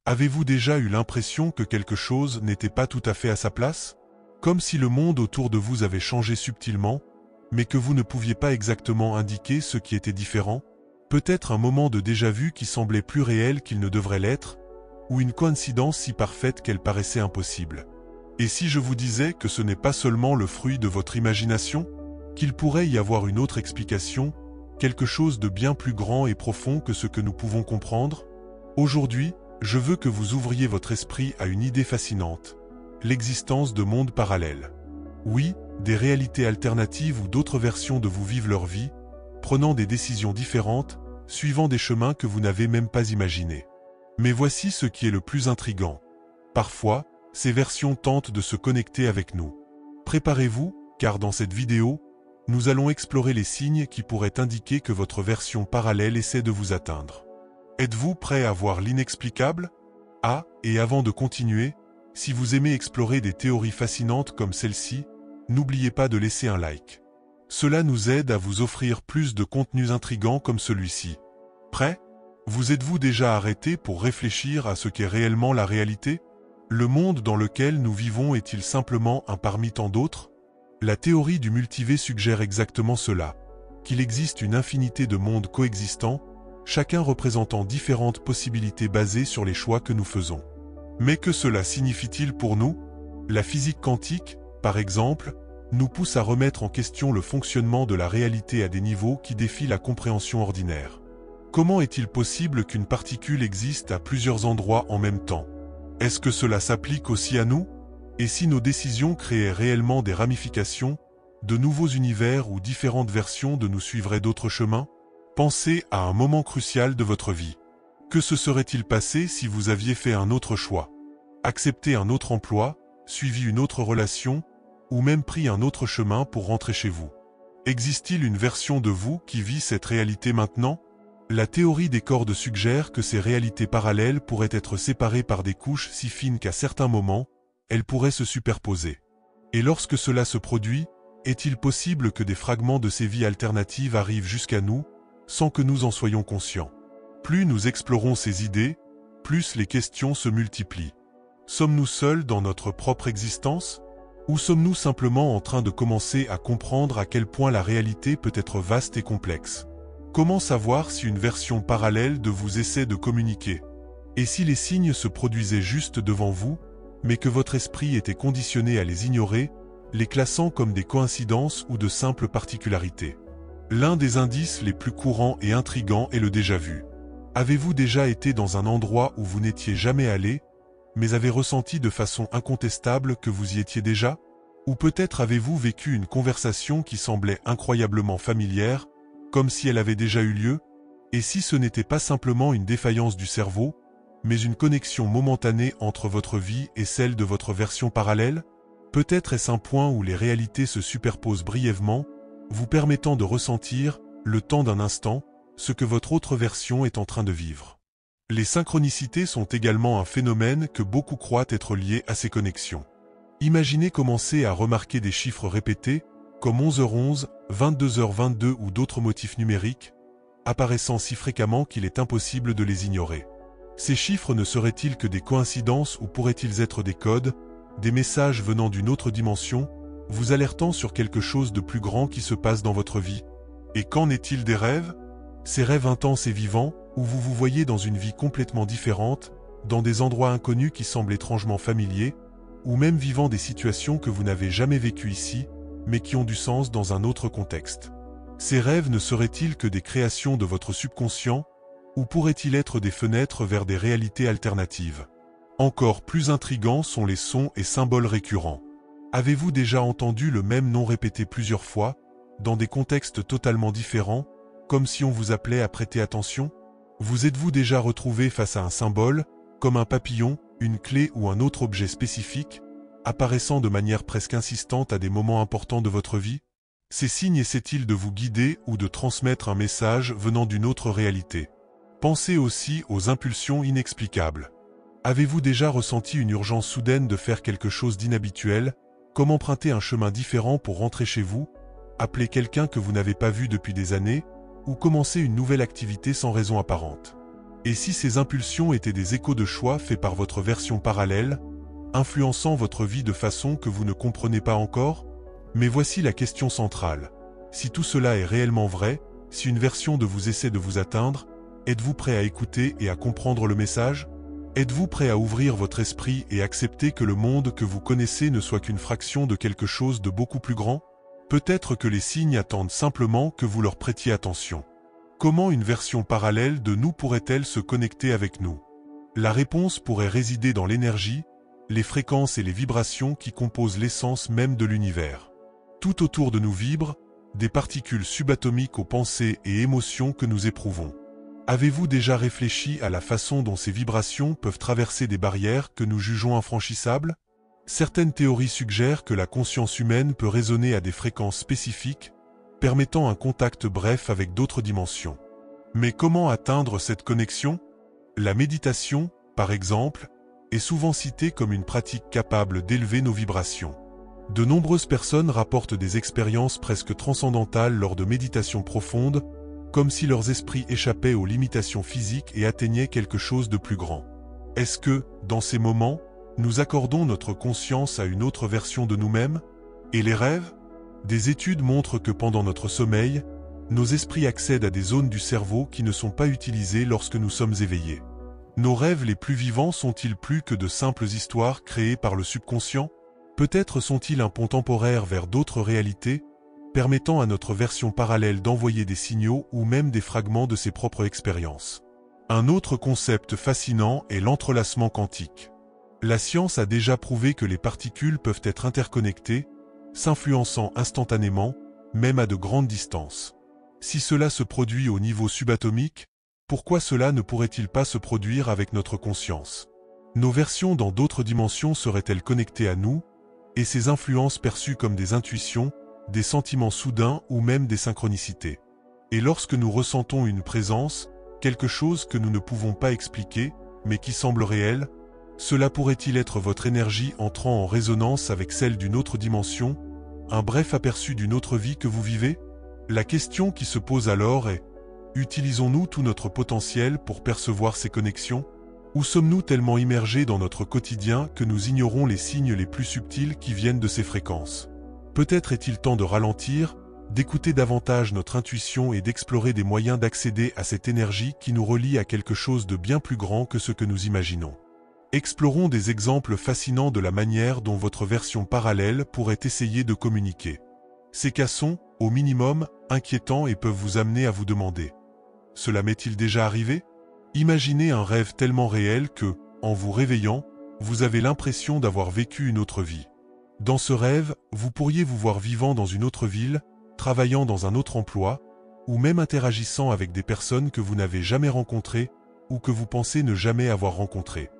Avez-vous déjà eu l'impression que quelque chose n'était pas tout à fait à sa place? Comme si le monde autour de vous avait changé subtilement, mais que vous ne pouviez pas exactement indiquer ce qui était différent? Peut-être un moment de déjà-vu qui semblait plus réel qu'il ne devrait l'être, ou une coïncidence si parfaite qu'elle paraissait impossible. Et si je vous disais que ce n'est pas seulement le fruit de votre imagination, qu'il pourrait y avoir une autre explication, quelque chose de bien plus grand et profond que ce que nous pouvons comprendre? Aujourd'hui, je veux que vous ouvriez votre esprit à une idée fascinante: l'existence de mondes parallèles. Oui, des réalités alternatives où d'autres versions de vous vivent leur vie, prenant des décisions différentes, suivant des chemins que vous n'avez même pas imaginés. Mais voici ce qui est le plus intriguant. Parfois, ces versions tentent de se connecter avec nous. Préparez-vous, car dans cette vidéo, nous allons explorer les signes qui pourraient indiquer que votre version parallèle essaie de vous atteindre. Êtes-vous prêt à voir l'inexplicable? Et avant de continuer, si vous aimez explorer des théories fascinantes comme celle-ci, n'oubliez pas de laisser un like. Cela nous aide à vous offrir plus de contenus intrigants comme celui-ci. Prêt? Vous êtes-vous déjà arrêté pour réfléchir à ce qu'est réellement la réalité? Le monde dans lequel nous vivons est-il simplement un parmi tant d'autres? La théorie du multivers suggère exactement cela, qu'il existe une infinité de mondes coexistants, chacun représentant différentes possibilités basées sur les choix que nous faisons. Mais que cela signifie-t-il pour nous? La physique quantique, par exemple, nous pousse à remettre en question le fonctionnement de la réalité à des niveaux qui défient la compréhension ordinaire. Comment est-il possible qu'une particule existe à plusieurs endroits en même temps? Est-ce que cela s'applique aussi à nous? Et si nos décisions créaient réellement des ramifications, de nouveaux univers ou différentes versions de nous suivraient d'autres chemins? Pensez à un moment crucial de votre vie. Que se serait-il passé si vous aviez fait un autre choix? Accepté un autre emploi, suivi une autre relation, ou même pris un autre chemin pour rentrer chez vous? Existe-t-il une version de vous qui vit cette réalité maintenant? La théorie des cordes suggère que ces réalités parallèles pourraient être séparées par des couches si fines qu'à certains moments, elles pourraient se superposer. Et lorsque cela se produit, est-il possible que des fragments de ces vies alternatives arrivent jusqu'à nous, sans que nous en soyons conscients? Plus nous explorons ces idées, plus les questions se multiplient. Sommes-nous seuls dans notre propre existence? Ou sommes-nous simplement en train de commencer à comprendre à quel point la réalité peut être vaste et complexe? Comment savoir si une version parallèle de vous essaie de communiquer? Et si les signes se produisaient juste devant vous, mais que votre esprit était conditionné à les ignorer, les classant comme des coïncidences ou de simples particularités? L'un des indices les plus courants et intrigants est le déjà-vu. Avez-vous déjà été dans un endroit où vous n'étiez jamais allé, mais avez ressenti de façon incontestable que vous y étiez déjà? Ou peut-être avez-vous vécu une conversation qui semblait incroyablement familière, comme si elle avait déjà eu lieu? Et si ce n'était pas simplement une défaillance du cerveau, mais une connexion momentanée entre votre vie et celle de votre version parallèle? Peut-être est-ce un point où les réalités se superposent brièvement, vous permettant de ressentir, le temps d'un instant, ce que votre autre version est en train de vivre. Les synchronicités sont également un phénomène que beaucoup croient être lié à ces connexions. Imaginez commencer à remarquer des chiffres répétés, comme 11h11, 22h22 ou d'autres motifs numériques, apparaissant si fréquemment qu'il est impossible de les ignorer. Ces chiffres ne seraient-ils que des coïncidences ou pourraient-ils être des codes, des messages venant d'une autre dimension, vous alertant sur quelque chose de plus grand qui se passe dans votre vie? Et qu'en est-il des rêves? Ces rêves intenses et vivants, où vous vous voyez dans une vie complètement différente, dans des endroits inconnus qui semblent étrangement familiers, ou même vivant des situations que vous n'avez jamais vécues ici, mais qui ont du sens dans un autre contexte. Ces rêves ne seraient-ils que des créations de votre subconscient, ou pourraient-ils être des fenêtres vers des réalités alternatives? Encore plus intrigants sont les sons et symboles récurrents. Avez-vous déjà entendu le même nom répété plusieurs fois, dans des contextes totalement différents, comme si on vous appelait à prêter attention? Vous êtes-vous déjà retrouvé face à un symbole, comme un papillon, une clé ou un autre objet spécifique, apparaissant de manière presque insistante à des moments importants de votre vie? Ces signes essaient-ils de vous guider ou de transmettre un message venant d'une autre réalité? Pensez aussi aux impulsions inexplicables. Avez-vous déjà ressenti une urgence soudaine de faire quelque chose d'inhabituel, comme emprunter un chemin différent pour rentrer chez vous, appeler quelqu'un que vous n'avez pas vu depuis des années, ou commencer une nouvelle activité sans raison apparente? Et si ces impulsions étaient des échos de choix faits par votre version parallèle, influençant votre vie de façon que vous ne comprenez pas encore? Mais voici la question centrale. Si tout cela est réellement vrai, si une version de vous essaie de vous atteindre, êtes-vous prêt à écouter et à comprendre le message? Êtes-vous prêt à ouvrir votre esprit et accepter que le monde que vous connaissez ne soit qu'une fraction de quelque chose de beaucoup plus grand? Peut-être que les signes attendent simplement que vous leur prêtiez attention. Comment une version parallèle de nous pourrait-elle se connecter avec nous? La réponse pourrait résider dans l'énergie, les fréquences et les vibrations qui composent l'essence même de l'univers. Tout autour de nous vibre, des particules subatomiques aux pensées et émotions que nous éprouvons. Avez-vous déjà réfléchi à la façon dont ces vibrations peuvent traverser des barrières que nous jugeons infranchissables? Certaines théories suggèrent que la conscience humaine peut résonner à des fréquences spécifiques, permettant un contact bref avec d'autres dimensions. Mais comment atteindre cette connexion? La méditation, par exemple, est souvent citée comme une pratique capable d'élever nos vibrations. De nombreuses personnes rapportent des expériences presque transcendantales lors de méditations profondes, comme si leurs esprits échappaient aux limitations physiques et atteignaient quelque chose de plus grand. Est-ce que, dans ces moments, nous accordons notre conscience à une autre version de nous-mêmes? Et les rêves? Des études montrent que pendant notre sommeil, nos esprits accèdent à des zones du cerveau qui ne sont pas utilisées lorsque nous sommes éveillés. Nos rêves les plus vivants sont-ils plus que de simples histoires créées par le subconscient? Peut-être sont-ils un pont temporaire vers d'autres réalités, permettant à notre version parallèle d'envoyer des signaux ou même des fragments de ses propres expériences. Un autre concept fascinant est l'entrelacement quantique. La science a déjà prouvé que les particules peuvent être interconnectées, s'influençant instantanément, même à de grandes distances. Si cela se produit au niveau subatomique, pourquoi cela ne pourrait-il pas se produire avec notre conscience? Nos versions dans d'autres dimensions seraient-elles connectées à nous, et ces influences perçues comme des intuitions, des sentiments soudains ou même des synchronicités? Et lorsque nous ressentons une présence, quelque chose que nous ne pouvons pas expliquer, mais qui semble réel, cela pourrait-il être votre énergie entrant en résonance avec celle d'une autre dimension, un bref aperçu d'une autre vie que vous vivez? La question qui se pose alors est: utilisons-nous tout notre potentiel pour percevoir ces connexions? Ou sommes-nous tellement immergés dans notre quotidien que nous ignorons les signes les plus subtils qui viennent de ces fréquences? Peut-être est-il temps de ralentir, d'écouter davantage notre intuition et d'explorer des moyens d'accéder à cette énergie qui nous relie à quelque chose de bien plus grand que ce que nous imaginons. Explorons des exemples fascinants de la manière dont votre version parallèle pourrait essayer de communiquer. Ces cas sont, au minimum, inquiétants et peuvent vous amener à vous demander: cela m'est-il déjà arrivé? Imaginez un rêve tellement réel que, en vous réveillant, vous avez l'impression d'avoir vécu une autre vie. Dans ce rêve, vous pourriez vous voir vivant dans une autre ville, travaillant dans un autre emploi, ou même interagissant avec des personnes que vous n'avez jamais rencontrées ou que vous pensez ne jamais avoir rencontrées.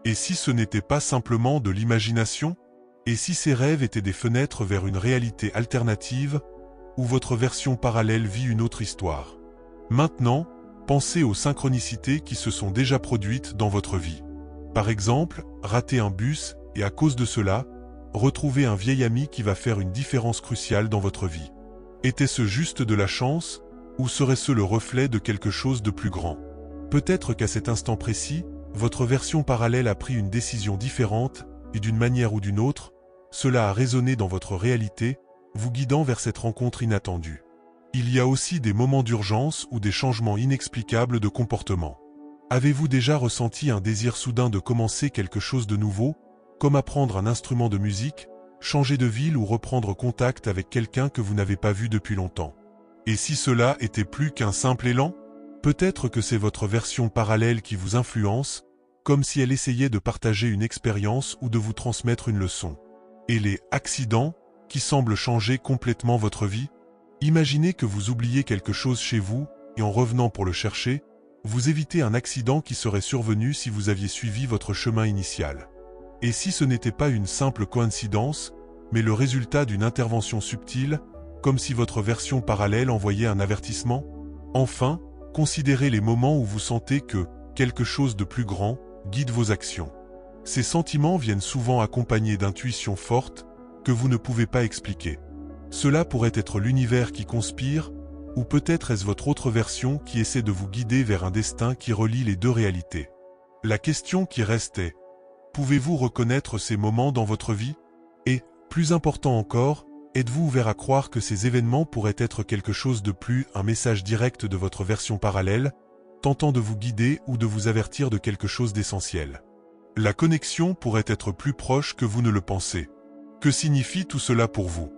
Et si ce n'était pas simplement de l'imagination? Et si ces rêves étaient des fenêtres vers une réalité alternative, où votre version parallèle vit une autre histoire? Maintenant, pensez aux synchronicités qui se sont déjà produites dans votre vie. Par exemple, rater un bus et à cause de cela, retrouver un vieil ami qui va faire une différence cruciale dans votre vie. Était-ce juste de la chance, ou serait-ce le reflet de quelque chose de plus grand? Peut-être qu'à cet instant précis, votre version parallèle a pris une décision différente, et d'une manière ou d'une autre, cela a résonné dans votre réalité, vous guidant vers cette rencontre inattendue. Il y a aussi des moments d'urgence ou des changements inexplicables de comportement. Avez-vous déjà ressenti un désir soudain de commencer quelque chose de nouveau, comme apprendre un instrument de musique, changer de ville ou reprendre contact avec quelqu'un que vous n'avez pas vu depuis longtemps? Et si cela était plus qu'un simple élan? Peut-être que c'est votre version parallèle qui vous influence, comme si elle essayait de partager une expérience ou de vous transmettre une leçon. Et les accidents, qui semblent changer complètement votre vie? Imaginez que vous oubliez quelque chose chez vous, et en revenant pour le chercher, vous évitez un accident qui serait survenu si vous aviez suivi votre chemin initial. Et si ce n'était pas une simple coïncidence, mais le résultat d'une intervention subtile, comme si votre version parallèle envoyait un avertissement? Enfin, considérez les moments où vous sentez que quelque chose de plus grand guide vos actions. Ces sentiments viennent souvent accompagnés d'intuitions fortes que vous ne pouvez pas expliquer. Cela pourrait être l'univers qui conspire, Ou peut-être est-ce votre autre version qui essaie de vous guider vers un destin qui relie les deux réalités? La question qui reste est, pouvez-vous reconnaître ces moments dans votre vie? Et, plus important encore, êtes-vous ouvert à croire que ces événements pourraient être quelque chose de plus, un message direct de votre version parallèle, tentant de vous guider ou de vous avertir de quelque chose d'essentiel? La connexion pourrait être plus proche que vous ne le pensez. Que signifie tout cela pour vous?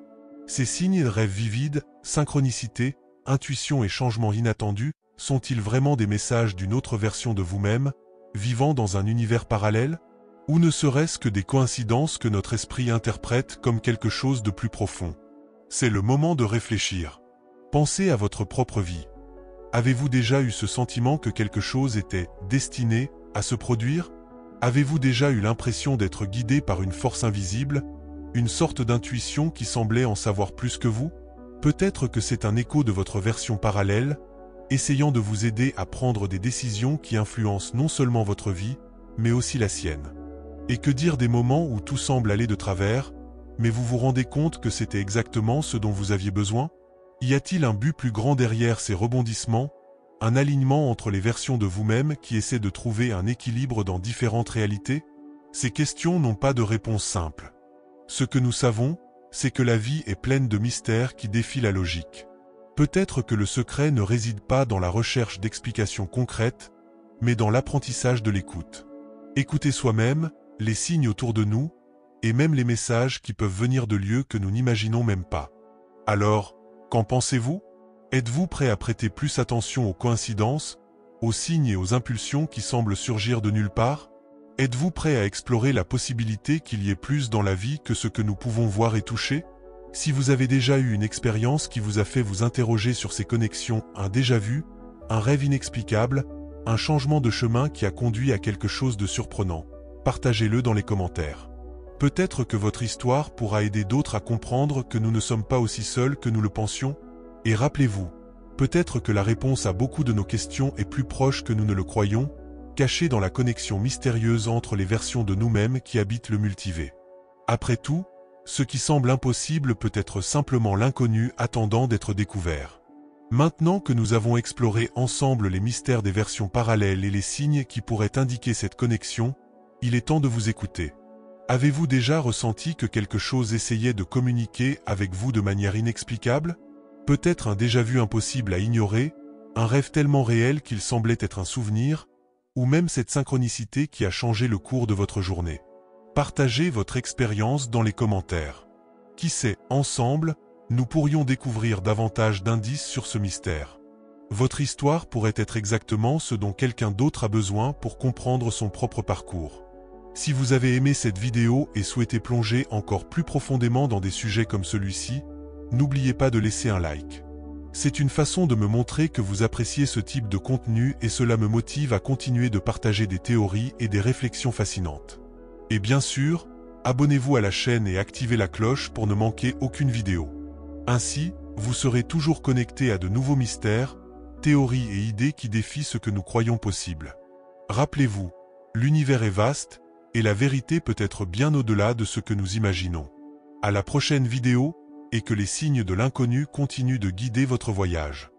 Ces signes, rêves vivides, synchronicité, intuition et changements inattendus, sont-ils vraiment des messages d'une autre version de vous-même, vivant dans un univers parallèle? Ou ne serait-ce que des coïncidences que notre esprit interprète comme quelque chose de plus profond? C'est le moment de réfléchir. Pensez à votre propre vie. Avez-vous déjà eu ce sentiment que quelque chose était destiné à se produire? Avez-vous déjà eu l'impression d'être guidé par une force invisible, une sorte d'intuition qui semblait en savoir plus que vous? Peut-être que c'est un écho de votre version parallèle, essayant de vous aider à prendre des décisions qui influencent non seulement votre vie, mais aussi la sienne. Et que dire des moments où tout semble aller de travers, mais vous vous rendez compte que c'était exactement ce dont vous aviez besoin? Y a-t-il un but plus grand derrière ces rebondissements, un alignement entre les versions de vous-même qui essaient de trouver un équilibre dans différentes réalités? Ces questions n'ont pas de réponse simple. Ce que nous savons, c'est que la vie est pleine de mystères qui défient la logique. Peut-être que le secret ne réside pas dans la recherche d'explications concrètes, mais dans l'apprentissage de l'écoute. Écouter soi-même, les signes autour de nous, et même les messages qui peuvent venir de lieux que nous n'imaginons même pas. Alors, qu'en pensez-vous? Êtes-vous prêt à prêter plus attention aux coïncidences, aux signes et aux impulsions qui semblent surgir de nulle part? Êtes-vous prêt à explorer la possibilité qu'il y ait plus dans la vie que ce que nous pouvons voir et toucher? Si vous avez déjà eu une expérience qui vous a fait vous interroger sur ces connexions, un déjà-vu, un rêve inexplicable, un changement de chemin qui a conduit à quelque chose de surprenant, partagez-le dans les commentaires. Peut-être que votre histoire pourra aider d'autres à comprendre que nous ne sommes pas aussi seuls que nous le pensions. Et rappelez-vous, peut-être que la réponse à beaucoup de nos questions est plus proche que nous ne le croyons, cachée dans la connexion mystérieuse entre les versions de nous-mêmes qui habitent le multivers. Après tout, ce qui semble impossible peut être simplement l'inconnu attendant d'être découvert. Maintenant que nous avons exploré ensemble les mystères des versions parallèles et les signes qui pourraient indiquer cette connexion, il est temps de vous écouter. Avez-vous déjà ressenti que quelque chose essayait de communiquer avec vous de manière inexplicable? Peut-être un déjà-vu impossible à ignorer, un rêve tellement réel qu'il semblait être un souvenir, ou même cette synchronicité qui a changé le cours de votre journée. Partagez votre expérience dans les commentaires. Qui sait, ensemble, nous pourrions découvrir davantage d'indices sur ce mystère. Votre histoire pourrait être exactement ce dont quelqu'un d'autre a besoin pour comprendre son propre parcours. Si vous avez aimé cette vidéo et souhaitez plonger encore plus profondément dans des sujets comme celui-ci, n'oubliez pas de laisser un like. C'est une façon de me montrer que vous appréciez ce type de contenu et cela me motive à continuer de partager des théories et des réflexions fascinantes. Et bien sûr, abonnez-vous à la chaîne et activez la cloche pour ne manquer aucune vidéo. Ainsi, vous serez toujours connecté à de nouveaux mystères, théories et idées qui défient ce que nous croyons possible. Rappelez-vous, l'univers est vaste, et la vérité peut être bien au-delà de ce que nous imaginons. À la prochaine vidéo, et que les signes de l'inconnu continuent de guider votre voyage.